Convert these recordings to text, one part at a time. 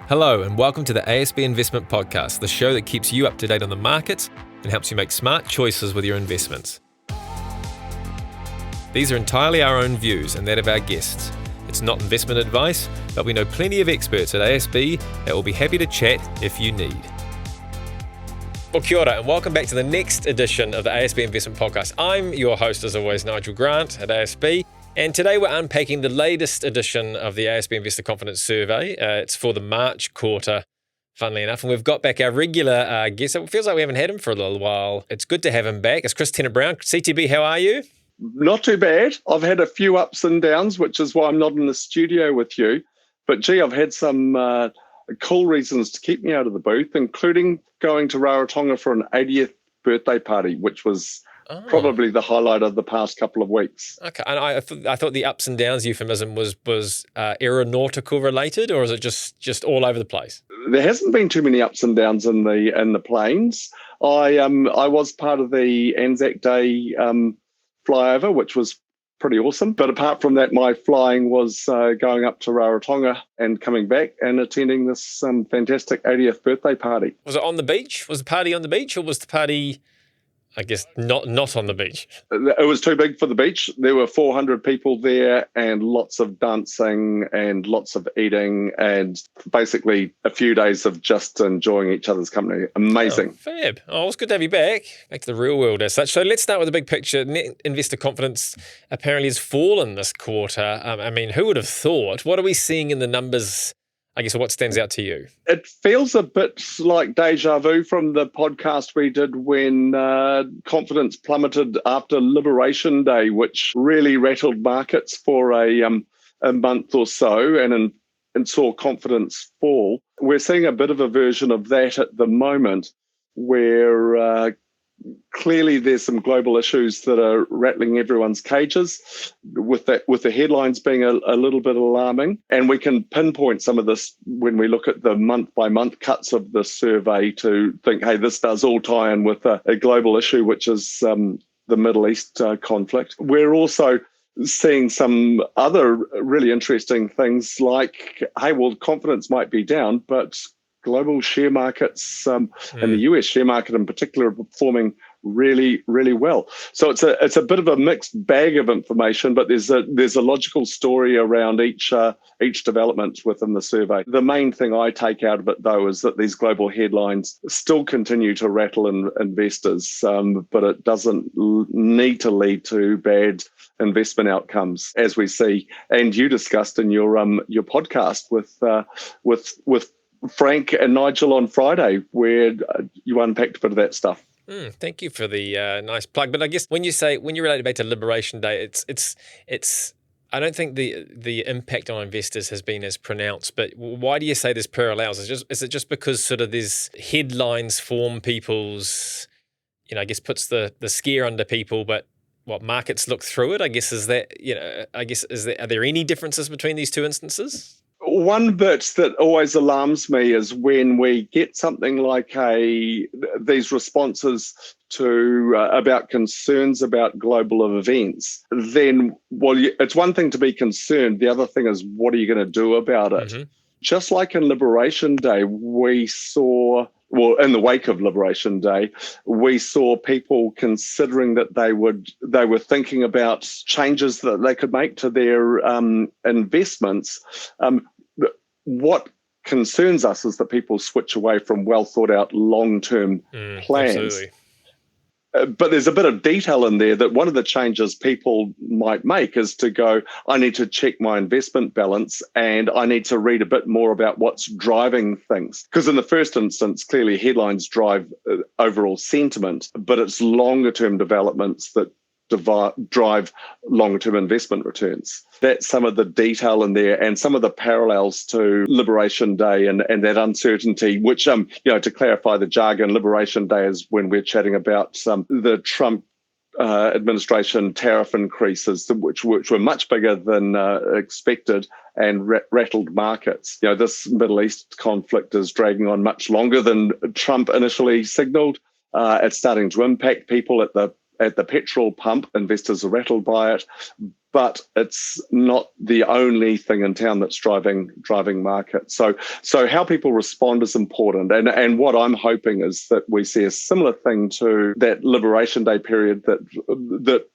Hello and welcome to the ASB Investment Podcast, the show that keeps you up to date on the markets and helps you make smart choices with your investments. These are entirely our own views and that of our guests. It's not investment advice, but we know plenty of experts at ASB that will be happy to chat if you need. Well, kia ora, and welcome back to the next edition of the ASB Investment Podcast. I'm your host, as always, Nigel Grant at ASB. And today we're unpacking the latest edition of the ASB Investor Confidence Survey. It's for the March quarter, funnily enough. And we've got back our regular guest. It feels like we haven't had him for a little while. It's good to have him back. It's Chris Tennent-Brown. CTB, how are you? Not too bad. I've had a few ups and downs, which is why I'm not in the studio with you. But gee, I've had some cool reasons to keep me out of the booth, including going to Rarotonga for an 80th birthday party, which was probably the highlight of the past couple of weeks. Okay, and I thought the ups and downs euphemism was aeronautical related, or is it just all over the place? There hasn't been too many ups and downs in the planes. I was part of the Anzac Day flyover, which was pretty awesome. But apart from that, my flying was going up to Rarotonga and coming back and attending this fantastic 80th birthday party. Was it on the beach? Was the party on the beach, or was the party, I guess, not on the beach? It was too big for the beach. There were 400 people there and lots of dancing and lots of eating and basically a few days of just enjoying each other's company. Amazing. Oh, fab. Oh, it's good to have you back to the real world as such. So let's start with the big picture. Net investor confidence apparently has fallen this quarter. I mean, who would have thought? What are we seeing in the numbers? I guess what stands out to you? It feels a bit like deja vu from the podcast we did when confidence plummeted after Liberation Day, which really rattled markets for a month or so and saw confidence fall. We're seeing a bit of a version of that at the moment where clearly there's some global issues that are rattling everyone's cages, with the headlines being a little bit alarming. And we can pinpoint some of this when we look at the month-by-month cuts of the survey to think, hey, this does all tie in with a global issue, which is the Middle East conflict. We're also seeing some other really interesting things like, hey, well, confidence might be down, but global share markets and the US share market in particular are performing really, really well. So it's a bit of a mixed bag of information, but there's a logical story around each development within the survey. The main thing I take out of it, though, is that these global headlines still continue to rattle investors, but it doesn't need to lead to bad investment outcomes, as we see, and you discussed in your podcast with Frank and Nigel on Friday, where you unpacked a bit of that stuff. Thank you for the nice plug. But I guess when you relate it back to Liberation Day, it's. I don't think the impact on investors has been as pronounced. But why do you say there's parallels? Is it just because sort of these headlines form people's, I guess puts the scare under people, but what markets look through it? I guess is that are there any differences between these two instances? One bit that always alarms me is when we get something like these responses to about concerns about global events. Then, it's one thing to be concerned. The other thing is, what are you going to do about it? Mm-hmm. Just like in Liberation Day, we saw. Well, in the wake of Liberation Day, we saw people considering that they were thinking about changes that they could make to their investments. What concerns us is that people switch away from well thought out long-term plans. Absolutely. But there's a bit of detail in there that one of the changes people might make is to go, I need to check my investment balance and I need to read a bit more about what's driving things. Because in the first instance, clearly headlines drive overall sentiment, but it's longer term developments that drive longer-term investment returns. That's some of the detail in there and some of the parallels to Liberation Day and that uncertainty, which, to clarify the jargon, Liberation Day is when we're chatting about the Trump administration tariff increases, which were much bigger than expected and rattled markets. This Middle East conflict is dragging on much longer than Trump initially signaled. It's starting to impact people at the at the petrol pump. Investors are rattled by it, but it's not the only thing in town that's driving markets. So how people respond is important. And what I'm hoping is that we see a similar thing to that Liberation Day period that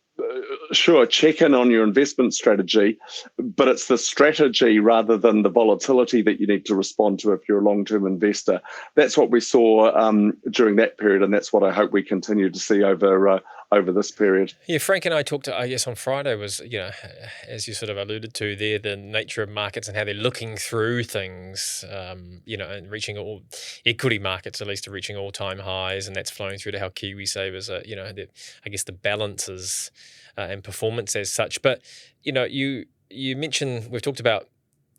sure, check in on your investment strategy, but it's the strategy rather than the volatility that you need to respond to if you're a long-term investor. That's what we saw during that period, and that's what I hope we continue to see over this period. Yeah, Frank and I talked, I guess, on Friday was, as you sort of alluded to there, the nature of markets and how they're looking through things, and reaching all equity markets, at least, are reaching all-time highs, and that's flowing through to how KiwiSavers are, I guess the balances and performance as such. But, you mentioned, we've talked about,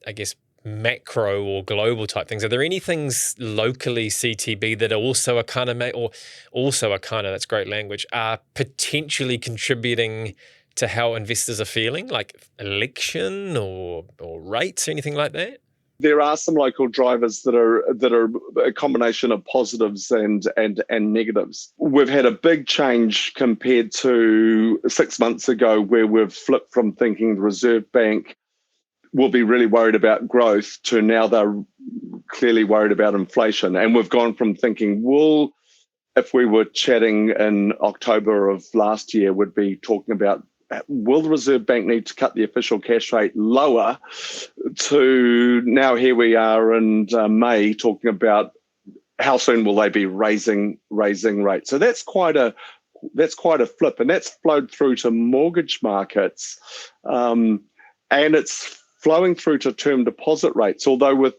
I guess, macro or global type things. Are there any things locally, CTB, that also are kind of, that's great language, are potentially contributing to how investors are feeling, like election or rates or anything like that? There are some local drivers that are a combination of positives and negatives. We've had a big change compared to 6 months ago, where we've flipped from thinking the Reserve Bank will be really worried about growth to now they're clearly worried about inflation. And we've gone from thinking, if we were chatting in October of last year, would be talking about, will the Reserve Bank need to cut the official cash rate lower, to now here we are in May talking about how soon will they be raising rates. So that's quite a flip, and that's flowed through to mortgage markets, and it's flowing through to term deposit rates. Although with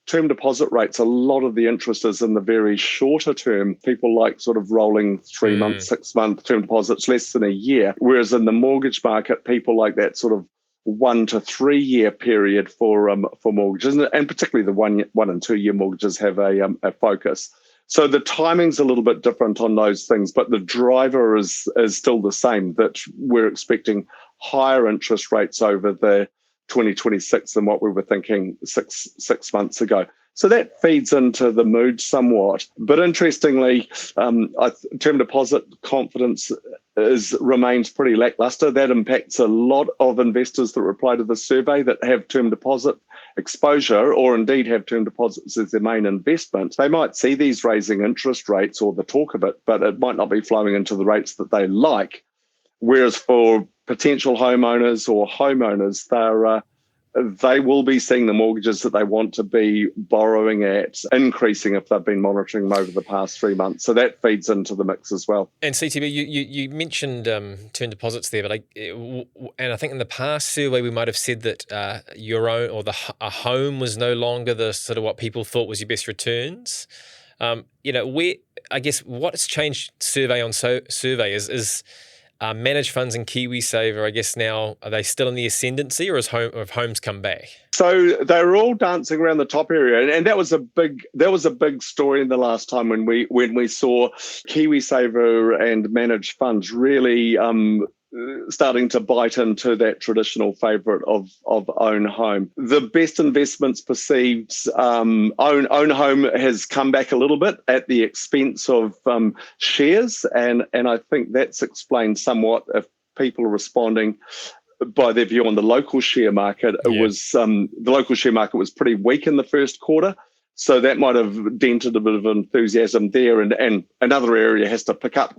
term deposit rates, a lot of the interest is in the very shorter term. People like sort of rolling 3 month, 6 month term deposits, less than a year. Whereas in the mortgage market, people like that sort of 1 to 3 year period for mortgages, and particularly the 1 and 2 year mortgages have a focus. So the timing's a little bit different on those things, but the driver is still the same, that we're expecting higher interest rates over the 2026 than what we were thinking six months ago. So that feeds into the mood somewhat. But interestingly, term deposit confidence remains pretty lackluster. That impacts a lot of investors that reply to the survey that have term deposit exposure, or indeed have term deposits as their main investment. They might see these raising interest rates or the talk of it, but it might not be flowing into the rates that they like. Whereas for potential homeowners or homeowners, they will be seeing the mortgages that they want to be borrowing at increasing if they've been monitoring them over the past 3 months. So that feeds into the mix as well. And CTB, you mentioned term deposits there, but and I think in the past survey we might have said that your own or a home was no longer the sort of what people thought was your best returns. Where I guess what's changed survey on survey is managed funds and KiwiSaver, I guess now, are they still in the ascendancy, or have homes come back? So they're all dancing around the top area, and that was a big story in the last time when we saw KiwiSaver and managed funds really starting to bite into that traditional favourite of own home. The best investments perceived, own home has come back a little bit at the expense of shares, and I think that's explained somewhat if people are responding by their view on the local share market. It was the local share market was pretty weak in the first quarter, so that might have dented a bit of enthusiasm there, and another area has to pick up.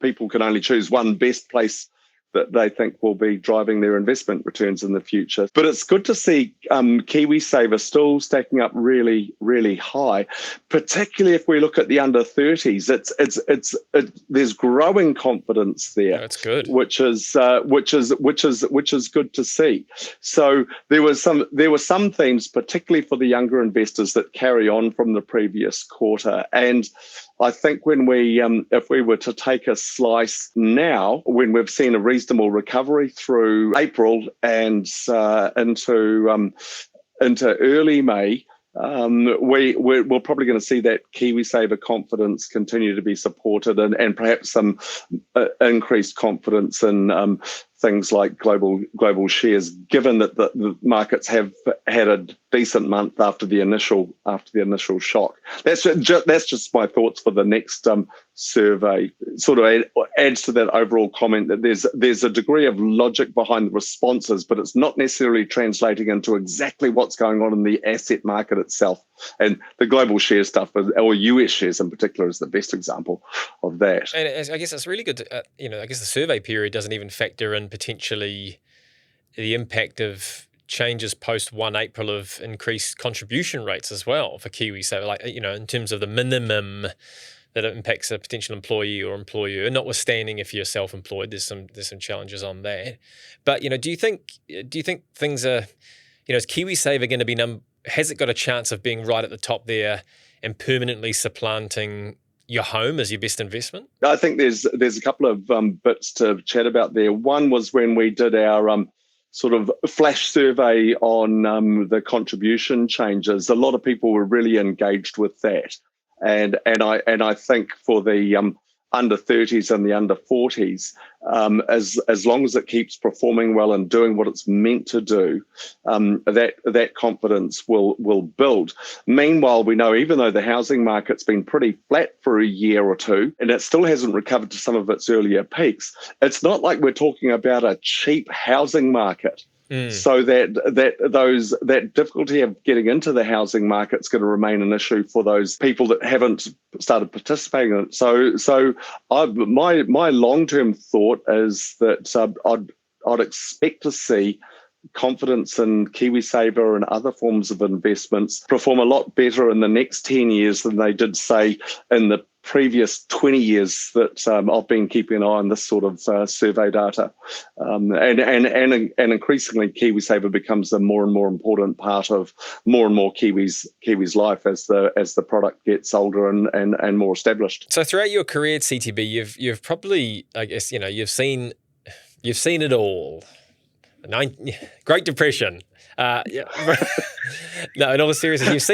People can only choose one best place that they think will be driving their investment returns in the future. But it's good to see KiwiSaver still stacking up really, really high, particularly if we look at the under 30s. There's growing confidence there. That's good. Which is good to see. So there were some themes, particularly for the younger investors, that carry on from the previous quarter. And I think when if we were to take a slice now, when we've seen a reasonable recovery through April and into early May, we're probably going to see that KiwiSaver confidence continue to be supported, and perhaps some increased confidence in things like global shares, given that the markets have had a decent month after the initial shock. That's just my thoughts for the next survey. Sort of adds to that overall comment that there's a degree of logic behind the responses, but it's not necessarily translating into exactly what's going on in the asset market itself. And the global share stuff, or US shares in particular, is the best example of that. And I guess it's really good to, I guess the survey period doesn't even factor in potentially the impact of changes post 1 April of increased contribution rates as well for Kiwi. So like, in terms of the minimum that it impacts a potential employee or employer, notwithstanding if you're self-employed, there's some challenges on that. But, do you think things are, is KiwiSaver going to be, has it got a chance of being right at the top there and permanently supplanting your home as your best investment? I think there's a couple of bits to chat about there. One was when we did our sort of flash survey on the contribution changes. A lot of people were really engaged with that, and I think for the under 30s and the under 40s, as long as it keeps performing well and doing what it's meant to do, that confidence will build. Meanwhile, we know even though the housing market's been pretty flat for a year or two, and it still hasn't recovered to some of its earlier peaks, it's not like we're talking about a cheap housing market. So that difficulty of getting into the housing market is going to remain an issue for those people that haven't started participating in it. So my long-term thought is that I'd expect to see confidence in KiwiSaver and other forms of investments perform a lot better in the next 10 years than they did, say, in the previous 20 years that I've been keeping an eye on this sort of survey data. And increasingly, KiwiSaver becomes a more and more important part of more and more Kiwis' life as the product gets older and more established. So throughout your career at CTB, you've probably, I guess, you've seen it all. Great Depression. Yeah. No, in all seriousness,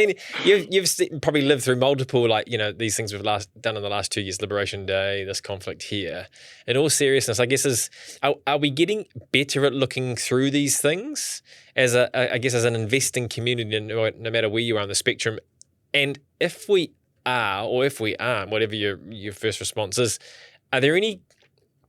you've probably lived through multiple, these things we've done in the last 2 years, Liberation Day, this conflict here. In all seriousness, I guess are we getting better at looking through these things as an investing community, no matter where you are on the spectrum? And if we are, or if we aren't, whatever your first response is, are there any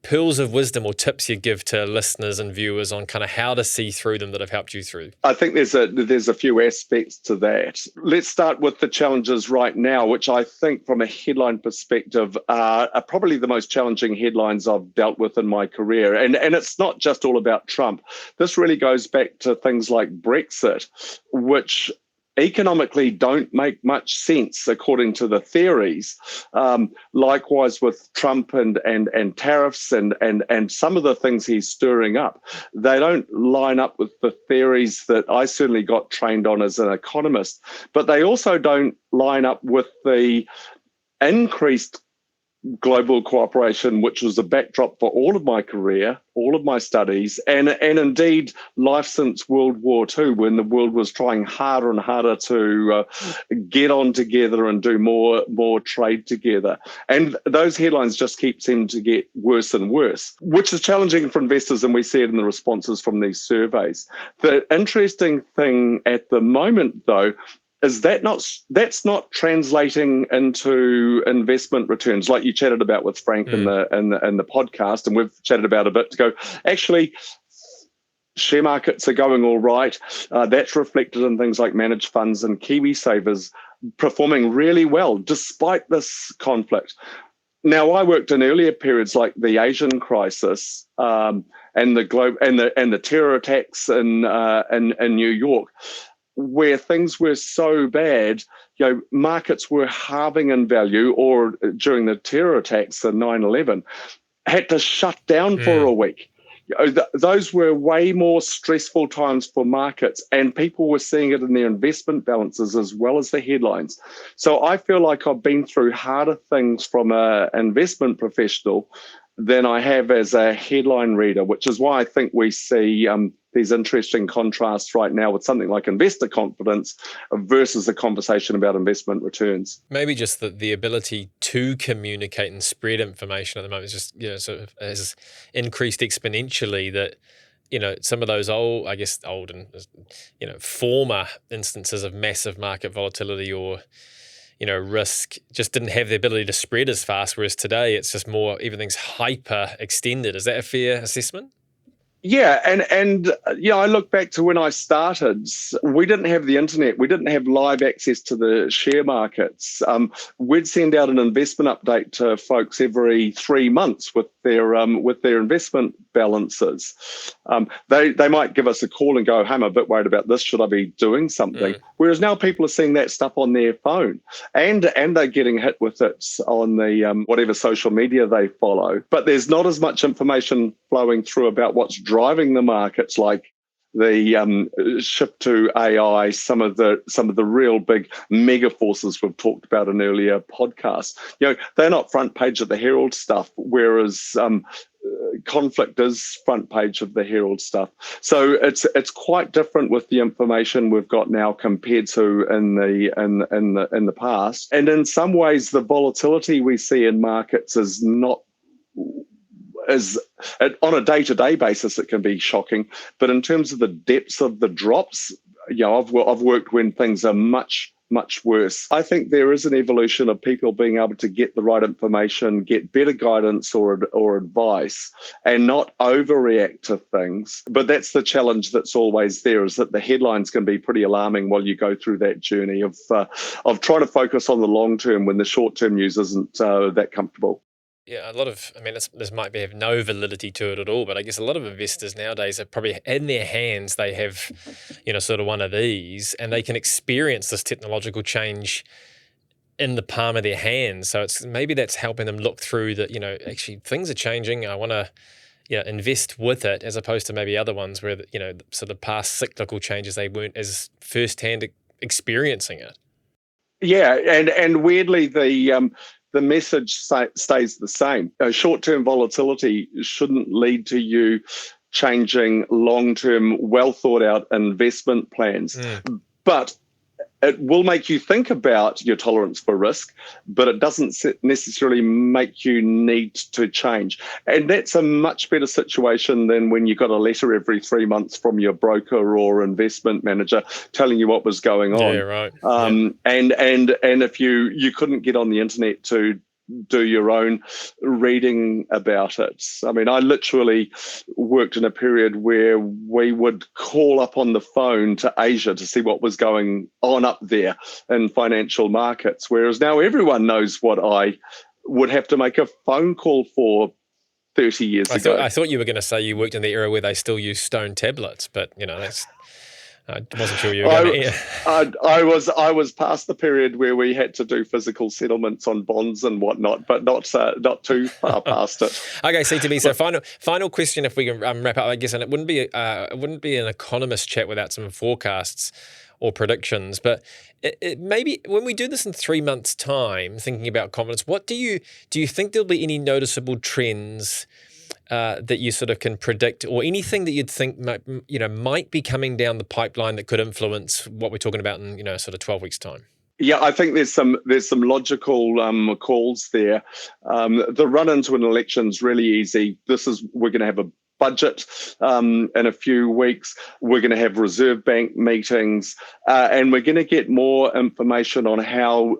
pearls of wisdom or tips you give to listeners and viewers on kind of how to see through them that have helped you through? I think there's a few aspects to that. Let's start with the challenges right now, which I think from a headline perspective are probably the most challenging headlines I've dealt with in my career. And it's not just all about Trump. This really goes back to things like Brexit, which economically don't make much sense according to the theories. Likewise with Trump and tariffs and some of the things he's stirring up, they don't line up with the theories that I certainly got trained on as an economist, but they also don't line up with the increased global cooperation, which was a backdrop for all of my career, all of my studies, and indeed life since World War II, when the world was trying harder and harder to get on together and do more trade together. And those headlines just seem to get worse and worse, which is challenging for investors, and we see it in the responses from these surveys. The interesting thing at the moment, though, is that's not translating into investment returns like you chatted about with Frank in the podcast, and we've chatted about a bit to go. Actually, share markets are going all right. That's reflected in things like managed funds and KiwiSavers performing really well despite this conflict. Now, I worked in earlier periods like the Asian crisis and the terror attacks in New York, where things were so bad, markets were halving in value, or during the terror attacks, the 9/11, had to shut down for a week. Those were way more stressful times for markets, and people were seeing it in their investment balances as well as the headlines. So I feel like I've been through harder things from an investment professional than I have as a headline reader, which is why I think we see these interesting contrasts right now with something like investor confidence versus a conversation about investment returns. Maybe just the ability to communicate and spread information at the moment is just, sort of has increased exponentially, that some of those old and, former instances of massive market volatility or, risk just didn't have the ability to spread as fast, whereas today it's just more, everything's hyper extended. Is that a fair assessment? Yeah, and I look back to when I started. We didn't have the internet. We didn't have live access to the share markets. We'd send out an investment update to folks every 3 months with their investment balances. They might give us a call and go, "Hey, I'm a bit worried about this. Should I be doing something?" Whereas now people are seeing that stuff on their phone, and they're getting hit with it on the whatever social media they follow. But there's not as much information flowing through about what's driving the markets, like the shift to AI, some of the real big mega forces we've talked about in earlier podcasts. They're not front page of the Herald stuff, whereas conflict is front page of the Herald stuff. So it's quite different with the information we've got now compared to in the past. And in some ways, the volatility we see in markets is not. On a day-to-day basis, it can be shocking, but in terms of the depths of the drops, I've worked when things are much worse. I think there is an evolution of people being able to get the right information, get better guidance or advice, and not overreact to things. But that's the challenge that's always there, is that the headlines can be pretty alarming while you go through that journey of trying to focus on the long term when the short-term news isn't that comfortable. Yeah, this might have no validity to it at all, but I guess a lot of investors nowadays are probably in their hands, they have, sort of one of these, and they can experience this technological change in the palm of their hands. So maybe that's helping them look through that, actually things are changing. I want to, invest with it, as opposed to maybe other ones where, sort of past cyclical changes, they weren't as firsthand experiencing it. Yeah, and weirdly, the message stays the same. Short-term volatility shouldn't lead to you changing long-term, well-thought-out investment plans. But it will make you think about your tolerance for risk, but it doesn't necessarily make you need to change. And that's a much better situation than when you got a letter every 3 months from your broker or investment manager telling you what was going on. Yeah, right. And if you couldn't get on the internet to do your own reading about it. I mean, I literally worked in a period where we would call up on the phone to Asia to see what was going on up there in financial markets, whereas now everyone knows what I would have to make a phone call for 30 years ago. I thought you were going to say you worked in the era where they still use stone tablets, but that's... I wasn't sure you were going to. I was past the period where we had to do physical settlements on bonds and whatnot, but not too far past it. Okay, CTB. So final question, if we can wrap up, I guess, and it wouldn't be an economist chat without some forecasts or predictions, but it maybe when we do this in 3 months' time, thinking about confidence, what do you think there'll be any noticeable trends that you sort of can predict, or anything that you'd think might be coming down the pipeline that could influence what we're talking about in sort of 12 weeks' time? Yeah, I think there's some logical calls there. The run into an election's really easy. We're going to have a budget in a few weeks. We're going to have Reserve Bank meetings, and we're going to get more information on how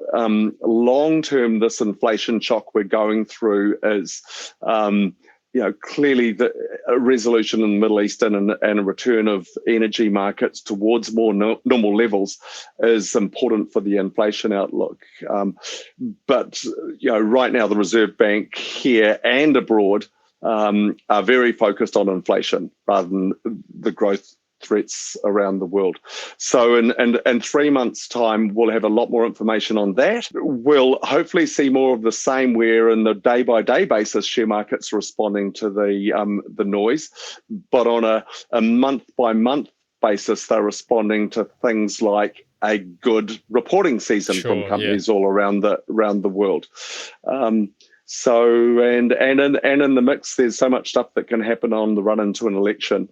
long-term this inflation shock we're going through is. Clearly a resolution in the Middle East and a return of energy markets towards more normal levels is important for the inflation outlook. But right now the Reserve Bank here and abroad are very focused on inflation rather than the growth threats around the world. So in 3 months' time, we'll have a lot more information on that. We'll hopefully see more of the same, where in the day-by-day basis, share markets are responding to the noise, but on a month-by-month basis, they're responding to things like a good reporting season from companies all around the world. So and in the mix, there's so much stuff that can happen on the run into an election.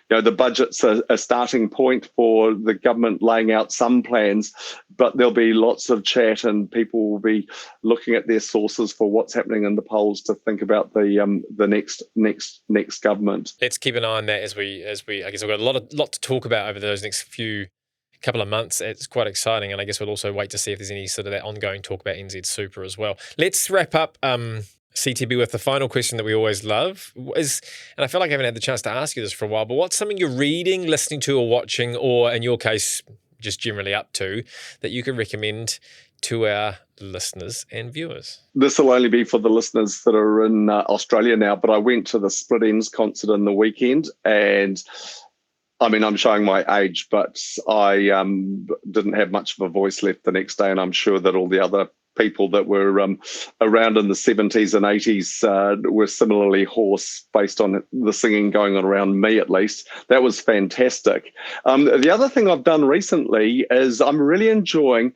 The budget's a starting point for the government laying out some plans, but there'll be lots of chat and people will be looking at their sources for what's happening in the polls to think about the next government. Let's keep an eye on that as we I guess we've got a lot to talk about over those next couple of months. It's quite exciting, and I guess we'll also wait to see if there's any sort of that ongoing talk about NZ Super as well. Let's wrap up CTB with the final question that we always love and I feel like I haven't had the chance to ask you this for a while, but what's something you're reading, listening to, or watching, or in your case, just generally up to, that you can recommend to our listeners and viewers? This will only be for the listeners that are in Australia now, but I went to the Split Ends concert in the weekend, and I mean, I'm showing my age, but I didn't have much of a voice left the next day, and I'm sure that all the other people that were around in the 70s and 80s were similarly hoarse based on the singing going on around me, at least. That was fantastic. The other thing I've done recently is I'm really enjoying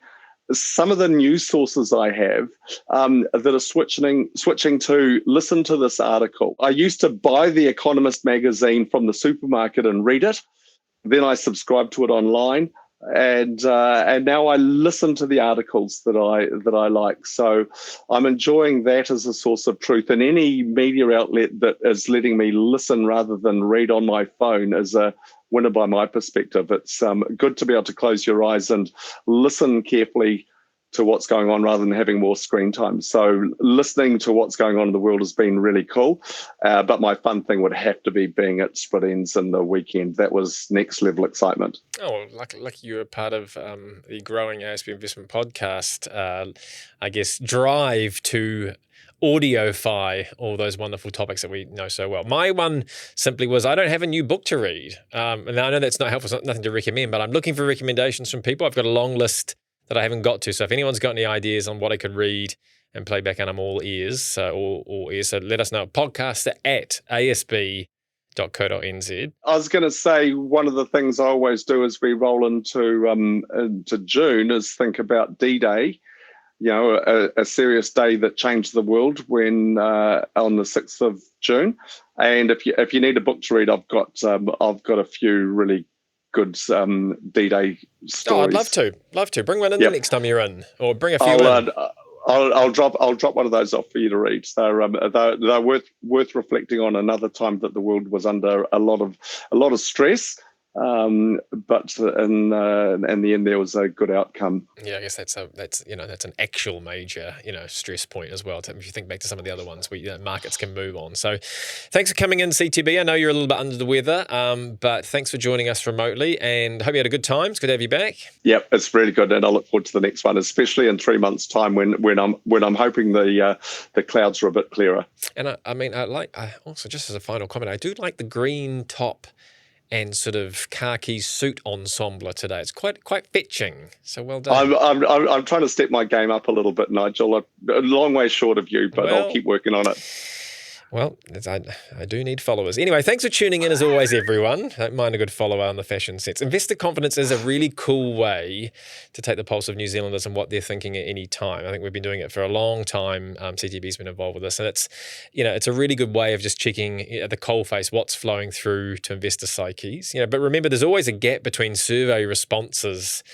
some of the news sources I have that are switching to listen to this article. I used to buy the Economist magazine from the supermarket and read it. Then I subscribed to it online. And now I listen to the articles that I like. So I'm enjoying that as a source of truth. And any media outlet that is letting me listen rather than read on my phone is a winner by my perspective. It's good to be able to close your eyes and listen carefully to what's going on rather than having more screen time. So listening to what's going on in the world has been really cool. But my fun thing would have to be being at Split Ends in the weekend. That was next level excitement. Oh, well, lucky you were part of the growing ASB Investment podcast, I guess, drive to audioify all those wonderful topics that we know so well. My one simply was I don't have a new book to read. And I know that's not helpful, it's nothing to recommend, but I'm looking for recommendations from people. I've got a long list that I haven't got to. So if anyone's got any ideas on what I could read and play back, and I'm all ears. So let us know. Podcast at asb.co.nz. I was going to say one of the things I always do as we roll into June is think about D-Day. A serious day that changed the world when on the 6th of June. And if you need a book to read, I've got a few really good D-Day stories. Oh, I'd love to. Bring one in the next time you're in, or bring a few in. I'll drop one of those off for you to read. So they're worth reflecting on. Another time that the world was under a lot of stress. But in the end, there was a good outcome. Yeah, I guess that's an actual major stress point as well. If you think back to some of the other ones, markets can move on. So, thanks for coming in, CTB. I know you're a little bit under the weather, but thanks for joining us remotely, and hope you had a good time. It's good to have you back. Yep, it's really good, and I look forward to the next one, especially in 3 months' time when I'm hoping the clouds are a bit clearer. And I also, just as a final comment, I do like the green top and sort of khaki suit ensemble today. It's quite fetching. So well done. I'm trying to step my game up a little bit, Nigel. A long way short of you, but I'll keep working on it. Well, I do need followers. Anyway, thanks for tuning in as always, everyone. Don't mind a good follower on the fashion sense. Investor Confidence is a really cool way to take the pulse of New Zealanders and what they're thinking at any time. I think we've been doing it for a long time. CTB's been involved with this, and it's a really good way of just checking at the coalface what's flowing through to investor psyches. But remember, there's always a gap between survey responses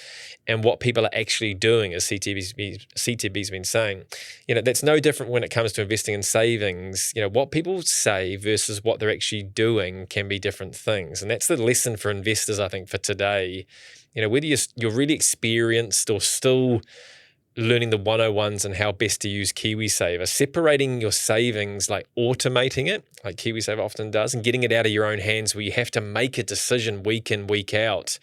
and what people are actually doing, as CTB's been saying. That's no different when it comes to investing in savings. What people say versus what they're actually doing can be different things. And that's the lesson for investors, I think, for today. Whether you're really experienced or still learning the 101s and how best to use KiwiSaver, separating your savings, like automating it, like KiwiSaver often does, and getting it out of your own hands where you have to make a decision week in, week out.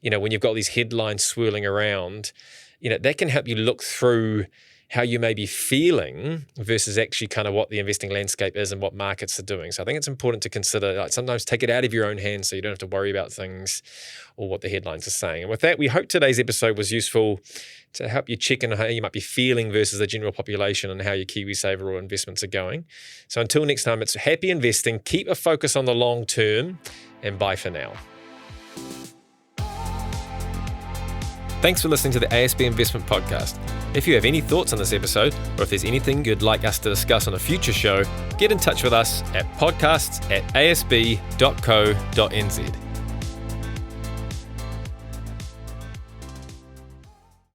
When you've got these headlines swirling around, that can help you look through how you may be feeling versus actually kind of what the investing landscape is and what markets are doing. So I think it's important to consider, sometimes take it out of your own hands so you don't have to worry about things or what the headlines are saying. And with that, we hope today's episode was useful to help you check in how you might be feeling versus the general population and how your KiwiSaver or investments are going. So until next time, it's happy investing, keep a focus on the long term, and bye for now. Thanks for listening to the ASB Investment Podcast. If you have any thoughts on this episode, or if there's anything you'd like us to discuss on a future show, get in touch with us at podcasts@asb.co.nz.